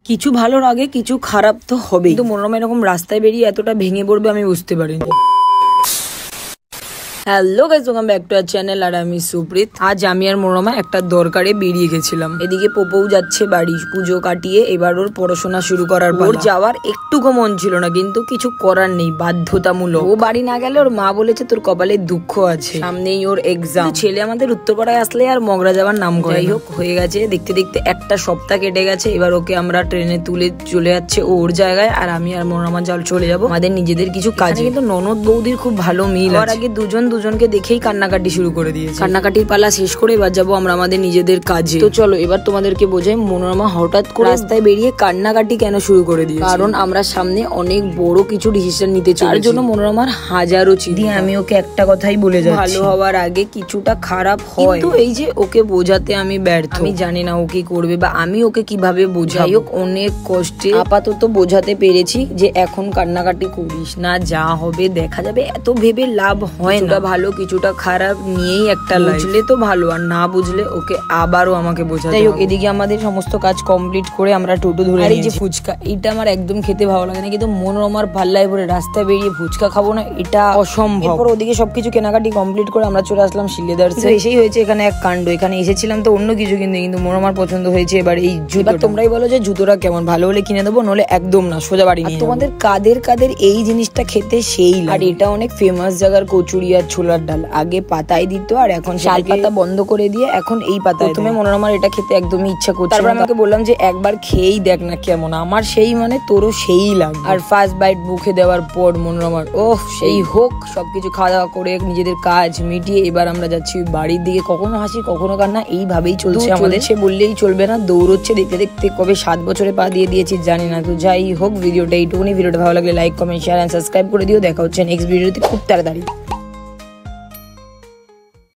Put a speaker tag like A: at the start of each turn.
A: কিছু ভালোর আগে কিছু খারাপ তো হবে, কিন্তু মনোরমা এরকম রাস্তায় বেরিয়ে এতটা ভেঙে পড়বে আমি বুঝতে পারিনি। Hello guys, welcome back to our channel. আর আমি সুপ্রীত। আজ আমি আর মনোরমা একটা দরকারে বেরিয়ে গেছিলাম। এদিকে পোপৌ যাচ্ছে বাড়ি, পুজো কাটিয়ে এবার ওর পড়াশোনা শুরু করার পর যাওয়ার একটুকু মন ছিল না, কিন্তু কিছু করার নেই, বাধ্যতামূলক। ও বাড়ি না গেলে ওর মা বলেছে তোর কপালে দুঃখ আছে, সামনেই ওর এক্সাম। ছেলে আমাদের উত্তরপাড়ায় আসলে আর মগরা যাওয়ার নাম করে। যাই হোক, হয়ে গেছে, দেখতে দেখতে একটা সপ্তাহ কেটে গেছে। এবার ওকে আমরা ট্রেনে তুলে চলে যাচ্ছে ওর জায়গায়, আর আমি আর মনোরমা চলে যাবো আমাদের নিজেদের কিছু কাজে। কিন্তু ননদ বৌদির খুব ভালো মিল। আর আগে দুজনকে দেখেই কান্নাকাটি শুরু করে দিয়েছে। কান্নাকাটির পালা শেষ করে এবার যাবো আমরা আমাদের নিজেদের কাজে। তো চলো এবার তোমাদেরকে বোঝাই মনোরমা হঠাৎ করে রাস্তায় বেরিয়ে কান্নাকাটি কেন শুরু করে দিয়েছে। কারণ আমরা সামনে অনেক বড় কিছু ডিসিশন নিতে চলেছি, তার জন্য মনোরমার হাজারো চিঠি। আমি ওকে একটা কথাই বলে যাচ্ছি, ভালো হওয়ার আগে কিছুটা খারাপ হয়, কিন্তু এই যে ওকে বোঝাতে আমি ব্যর্থ। আমি জানি না ও কি করবে বা আমি ওকে কিভাবে বোঝাই। হোক, অনেক কষ্টে আপাতত বোঝাতে পেরেছি যে এখন কান্নাকাটি করিস না, যা হবে দেখা যাবে, এত ভেবে লাভ হয় না। ভালো কিছুটা খারাপ নিয়েই একটা বুঝলে তো ভালো, আর না বুঝলে ওকে আবারও আমাকে বোঝাতে হবে। যাই হোক, এদিকে আমাদের সমস্ত কাজ কমপ্লিট করে আমরা টোটো ধরে। আর এই যে ফুচকা, এটা আমার একদম খেতে ভালো লাগে না, কিন্তু মনোরমার পাল্লায় পরে রাস্তায় বেরিয়ে ফুচকা খাবো না, এটা অসম্ভব। এরপর ওদিকে সবকিছু কেনাকাটি কমপ্লিট করে আমরা চলে আসলাম শিলেদার্সে। এসেই হয়েছে এখানে এক কাণ্ড। এখানে এসেছিলাম তো অন্য কিছু কিনতে, কিন্তু মনোরমার পছন্দ হয়েছে এবার এই জুতো। তোমরাই বলো যে জুতোটা কেমন, ভালো হলে কিনে দেবো, নলে একদম না, সোজা বাড়ি নিয়ে। তোমাদের কাদের এই জিনিসটা খেতে সেই লাগে। আর এটা অনেক ফেমাস জায়গার কচুরি আর ছোলার ডাল। আগে পাতায় দিত, আর এখন শাল পাতা বন্ধ করে দিয়ে এখন এই পাতা। তুমি মনোরমার এটা খেতে একদমই ইচ্ছা করছে। তারপর আমাকে বললাম যে একবার খেয়েই দেখ না কেমন। আমার সেই মানে তোরও সেই লাগে। আর ফার্স্ট বাইট মুখে দেওয়ার পর মনোরমার সেই হোক। সবকিছু খাওয়া দাওয়া করে নিজেদের কাজ মিটিয়ে এবার আমরা যাচ্ছি বাড়ির দিকে। কখনো হাসি কখনো কান্না, এইভাবেই চলছে আমাদের। সে বললেই চলবে না, দৌড়চ্ছে। দেখতে দেখতে কবে 7 বছরে পা দিয়ে দিয়েছি জানি না। তো যাই হোক, ভিডিওটা এইটুকুনি। ভিডিওটা ভালো লাগলে like, comment, share and subscribe করে দিও। দেখা হচ্ছে নেক্সট ভিডিওতে খুব তাড়াতাড়ি।